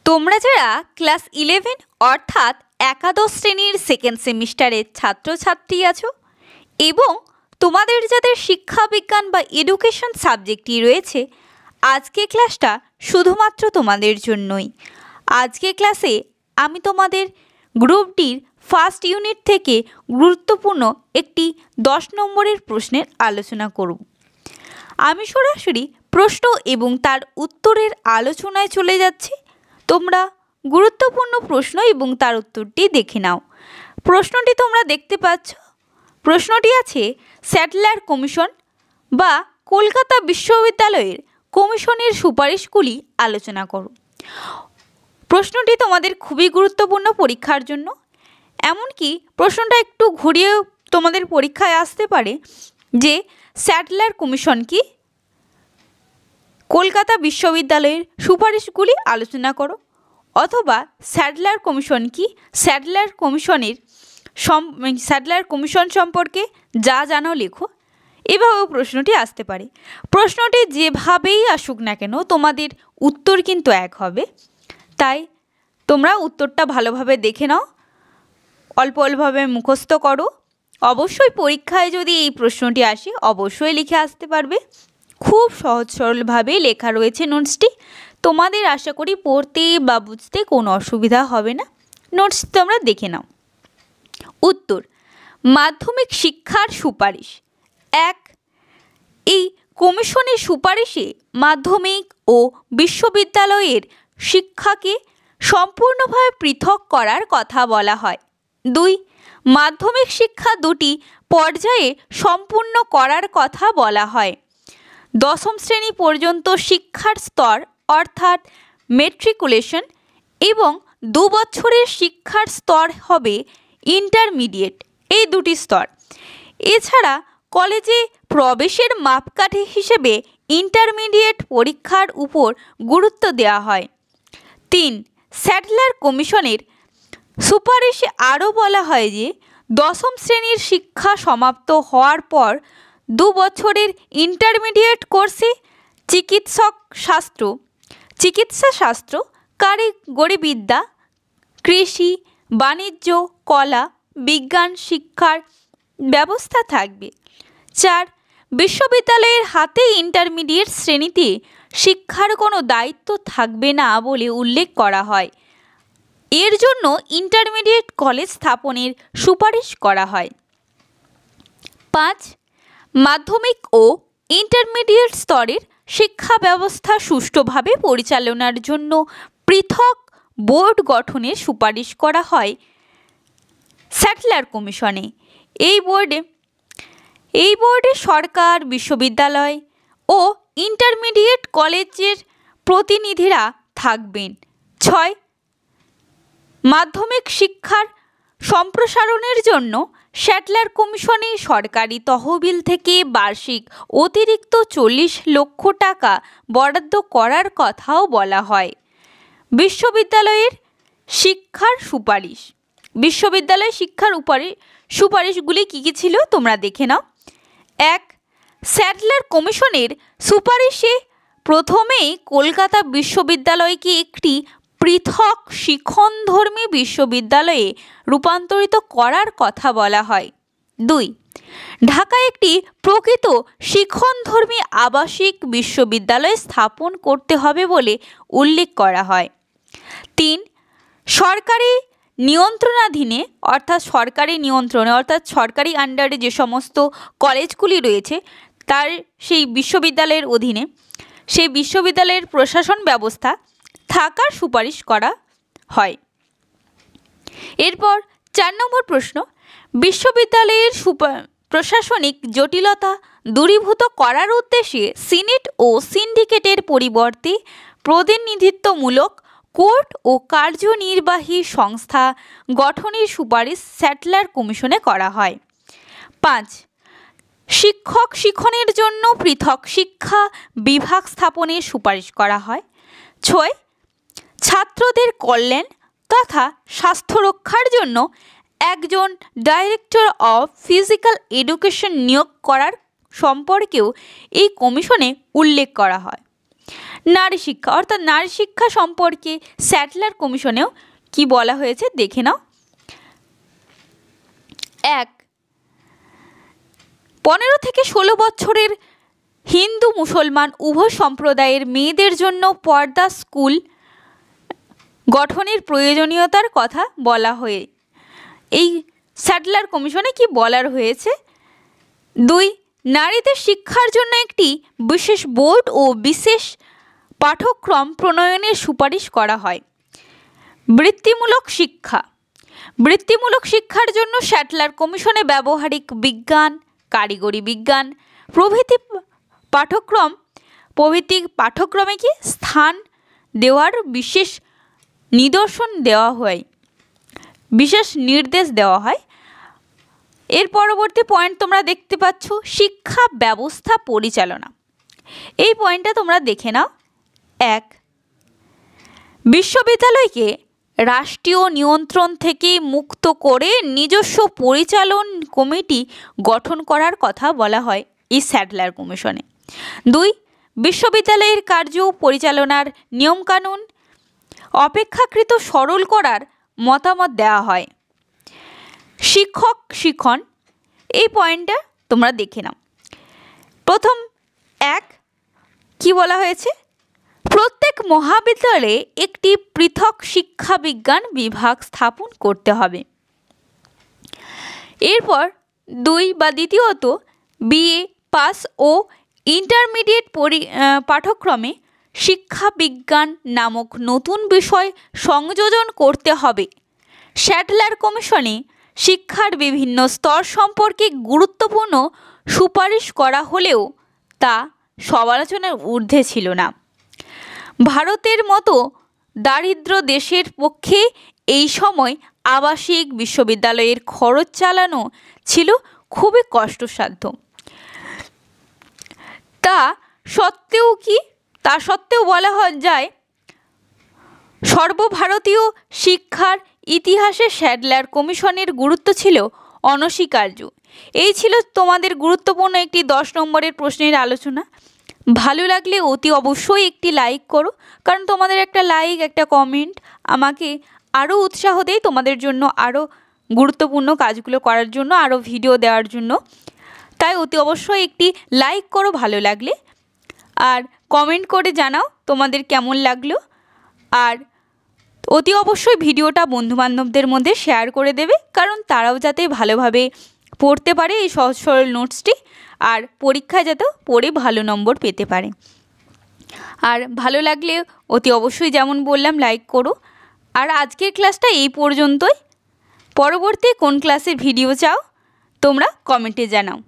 তোমরা যারা ক্লাস 11 অর্থাৎ একাদশ শ্রেণীর সেকেন্ড সেমিস্টারের ছাত্রছাত্রী আছো এবং তোমাদের যাদের শিক্ষা বিজ্ঞান বা এডুকেশন সাবজেক্টটি রয়েছে, আজকে ক্লাসটা শুধুমাত্র তোমাদের জন্যই। আজকে ক্লাসে আমি তোমাদের গ্রুপটির ফার্স্ট ইউনিট থেকে গুরুত্বপূর্ণ একটি 10 নম্বরের প্রশ্নের আলোচনা করব। আমি সরাসরি প্রশ্ন এবং তার উত্তরের আলোচনায় চলে যাচ্ছি। তোমরা গুরুত্বপূর্ণ প্রশ্ন এবং তার উত্তরটি দেখে নাও। প্রশ্নটি তোমরা দেখতে পাচ্ছ। প্রশ্নটি আছে, স্যাটলার কমিশন বা কলকাতা বিশ্ববিদ্যালয়ের কমিশনের সুপারিশগুলি আলোচনা করো। প্রশ্নটি তোমাদের খুবই গুরুত্বপূর্ণ পরীক্ষার জন্য। এমনকি প্রশ্নটা একটু ঘুরিয়ে তোমাদের পরীক্ষায় আসতে পারে যে স্যাটলার কমিশন কি, কলকাতা বিশ্ববিদ্যালয়ের সুপারিশগুলি আলোচনা করো, অথবা স্যাটলার কমিশন কি, স্যাটলার কমিশন সম্পর্কে যা জানো লেখো। এভাবেও প্রশ্নটি আসতে পারে। প্রশ্নটি যেভাবেই আসুক না কেন তোমাদের উত্তর কিন্তু এক হবে। তাই তোমরা উত্তরটা ভালোভাবে দেখে নাও, অল্প অল্পভাবে মুখস্থ করো। অবশ্যই পরীক্ষায় যদি এই প্রশ্নটি আসে অবশ্যই লিখে আসতে পারবে। খুব সহজ সরলভাবেই লেখা রয়েছে নোটসটি। তোমাদের আশা করি পড়তে বা বুঝতে কোনো অসুবিধা হবে না। নোটস তোমরা দেখে নাও। উত্তর, মাধ্যমিক শিক্ষার সুপারিশ। 1. এই কমিশনের সুপারিশে মাধ্যমিক ও বিশ্ববিদ্যালয়ের শিক্ষাকে সম্পূর্ণভাবে পৃথক করার কথা বলা হয়। 2. মাধ্যমিক শিক্ষা দুটি পর্যায়ে সম্পূর্ণ করার কথা বলা হয়। দশম শ্রেণী পর্যন্ত শিক্ষার স্তর অর্থাৎ মেট্রিকুলেশন এবং 2 বছরের শিক্ষার স্তর হবে ইন্টারমিডিয়েট, এই দুটি স্তর। এছাড়া কলেজে প্রবেশের মাপকাঠি হিসেবে ইন্টারমিডিয়েট পরীক্ষার উপর গুরুত্ব দেওয়া হয়। 3. স্যাটলার কমিশনের সুপারিশে আরও বলা হয় যে দশম শ্রেণীর শিক্ষা সমাপ্ত হওয়ার পর 2 বছরের ইন্টারমিডিয়েট কোর্সে চিকিৎসাশাস্ত্র, কারিগরিবিদ্যা, কৃষি, বাণিজ্য, কলা, বিজ্ঞান শিক্ষার ব্যবস্থা থাকবে। 4. বিশ্ববিদ্যালয়ের হাতে ইন্টারমিডিয়েট শ্রেণীতে শিক্ষার কোনো দায়িত্ব থাকবে না বলে উল্লেখ করা হয়। এর জন্য ইন্টারমিডিয়েট কলেজ স্থাপনের সুপারিশ করা হয়। 5. মাধ্যমিক ও ইন্টারমিডিয়েট স্তরের শিক্ষা ব্যবস্থা সুষ্ঠুভাবে পরিচালনার জন্য পৃথক বোর্ড গঠনের সুপারিশ করা হয় স্যাটলার কমিশনে। এই বোর্ডে সরকার, বিশ্ববিদ্যালয় ও ইন্টারমিডিয়েট কলেজের প্রতিনিধিরা থাকবেন। 6. মাধ্যমিক শিক্ষার সম্প্রসারণের জন্য স্যাটলার কমিশনে সরকারি তহবিল থেকে বার্ষিক অতিরিক্ত 40 লক্ষ টাকা বরাদ্দ করার কথাও বলা হয়। বিশ্ববিদ্যালয়ের শিক্ষার সুপারিশ। বিশ্ববিদ্যালয় শিক্ষার সুপারিশগুলি কী কী ছিল তোমরা দেখে নাও। 1. স্যাটলার কমিশনের সুপারিশে প্রথমেই কলকাতা বিশ্ববিদ্যালয়কে একটি পৃথক শিক্ষণধর্মী বিশ্ববিদ্যালয়ে রূপান্তরিত করার কথা বলা হয়। 2. ঢাকায় একটি প্রকৃত শিক্ষণধর্মী আবাসিক বিশ্ববিদ্যালয় স্থাপন করতে হবে বলে উল্লেখ করা হয়। 3. সরকারি নিয়ন্ত্রণাধীনে অর্থাৎ সরকারি আন্ডারে যে সমস্ত কলেজগুলি রয়েছে তার সেই বিশ্ববিদ্যালয়ের অধীনে সেই বিশ্ববিদ্যালয়ের প্রশাসন ব্যবস্থা থাকার সুপারিশ করা হয়। এরপর 4 নম্বর প্রশ্ন, বিশ্ববিদ্যালয়ের প্রশাসনিক জটিলতা দূরীভূত করার উদ্দেশ্যে সিনেট ও সিন্ডিকেটের পরিবর্তে প্রতিনিধিত্বমূলক কোর্ট ও কার্যনির্বাহী সংস্থা গঠনের সুপারিশ স্যাটলার কমিশনে করা হয়। 5. শিক্ষক শিক্ষণের জন্য পৃথক শিক্ষা বিভাগ স্থাপনের সুপারিশ করা হয়। 6. ছাত্রদের কল্যাণ তথা স্বাস্থ্য রক্ষার জন্য একজন ডাইরেক্টর অফ ফিজিক্যাল এডুকেশন নিয়োগ করার সম্পর্কেও এই কমিশনে উল্লেখ করা হয়। নারী শিক্ষা, অর্থাৎ নারী শিক্ষা সম্পর্কে স্যাটলার কমিশনেও কি বলা হয়েছে দেখে নাও। 1, 15 থেকে 16 বছরের হিন্দু মুসলমান উভয় সম্প্রদায়ের মেয়েদের জন্য পর্দা স্কুল গঠনের প্রয়োজনীয়তার কথা বলা হয়ে এই স্যাটলার কমিশনে কি বলার হয়েছে। 2, নারীদের শিক্ষার জন্য একটি বিশেষ বোর্ড ও বিশেষ পাঠ্যক্রম প্রণয়নের সুপারিশ করা হয়। বৃত্তিমূলক শিক্ষা, বৃত্তিমূলক শিক্ষার জন্য স্যাটলার কমিশনে ব্যবহারিক বিজ্ঞান, কারিগরি বিজ্ঞান প্রভৃতি পাঠ্যক্রমে কি স্থান দেওয়ার বিশেষ নির্দেশ দেওয়া হয়। এর পরবর্তী পয়েন্ট তোমরা দেখতে পাচ্ছ, শিক্ষা ব্যবস্থা পরিচালনা। এই পয়েন্টটা তোমরা দেখে নাও। 1, বিশ্ববিদ্যালয়কে রাষ্ট্রীয় নিয়ন্ত্রণ থেকে মুক্ত করে নিজস্ব পরিচালন কমিটি গঠন করার কথা বলা হয় এই স্যাটলার কমিশনে। 2, বিশ্ববিদ্যালয়ের কার্য পরিচালনার নিয়মকানুন অপেক্ষাকৃত সরল করার মতামত দেওয়া হয়। শিক্ষক শিক্ষণ, এই পয়েন্টটা তোমরা দেখে নাও। প্রথম 1 কি বলা হয়েছে, প্রত্যেক মহাবিদ্যালয়ে একটি পৃথক শিক্ষা বিজ্ঞান বিভাগ স্থাপন করতে হবে। এরপর 2 বা দ্বিতীয়ত বিএ পাস ও ইন্টারমিডিয়েট পাঠ্যক্রমে শিক্ষা বিজ্ঞান নামক নতুন বিষয় সংযোজন করতে হবে। স্যাটলার কমিশনে শিক্ষার বিভিন্ন স্তর সম্পর্কে গুরুত্বপূর্ণ সুপারিশ করা হলেও তা সমালোচনার ঊর্ধ্বে ছিল না। ভারতের মতো দারিদ্র দেশের পক্ষে এই সময় আবাসিক বিশ্ববিদ্যালয়ের খরচ চালানো ছিল খুবই কষ্টসাধ্য। তা সত্ত্বেও বলা যায় সর্বভারতীয় শিক্ষার ইতিহাসে স্যাটলার কমিশনের গুরুত্ব ছিল অনস্বীকার্য। এই ছিল তোমাদের গুরুত্বপূর্ণ একটি 10 নম্বরের প্রশ্নের আলোচনা। ভালো লাগলে অতি অবশ্যই একটি লাইক করো, কারণ তোমাদের একটা লাইক, একটা কমেন্ট আমাকে আরও উৎসাহ দেয় তোমাদের জন্য আরও গুরুত্বপূর্ণ কাজগুলো করার জন্য, আরও ভিডিও দেওয়ার জন্য। তাই অতি অবশ্যই একটি লাইক করো ভালো লাগলে, আর কমেন্ট করে জানাও তোমাদের কেমন লাগলো। আর অতি অবশ্যই ভিডিওটা বন্ধুবান্ধবদের মধ্যে শেয়ার করে দেবে, কারণ তারাও যাতে ভালোভাবে পড়তে পারে এই সহজ সরল নোটসটি, আর পরীক্ষায় যাতে পড়ে ভালো নম্বর পেতে পারে। আর ভালো লাগলে অতি অবশ্যই যেমন বললাম লাইক করো। আর আজকের ক্লাসটা এই পর্যন্তই। পরবর্তী কোন ক্লাসের ভিডিও চাও তোমরা কমেন্টে জানাও।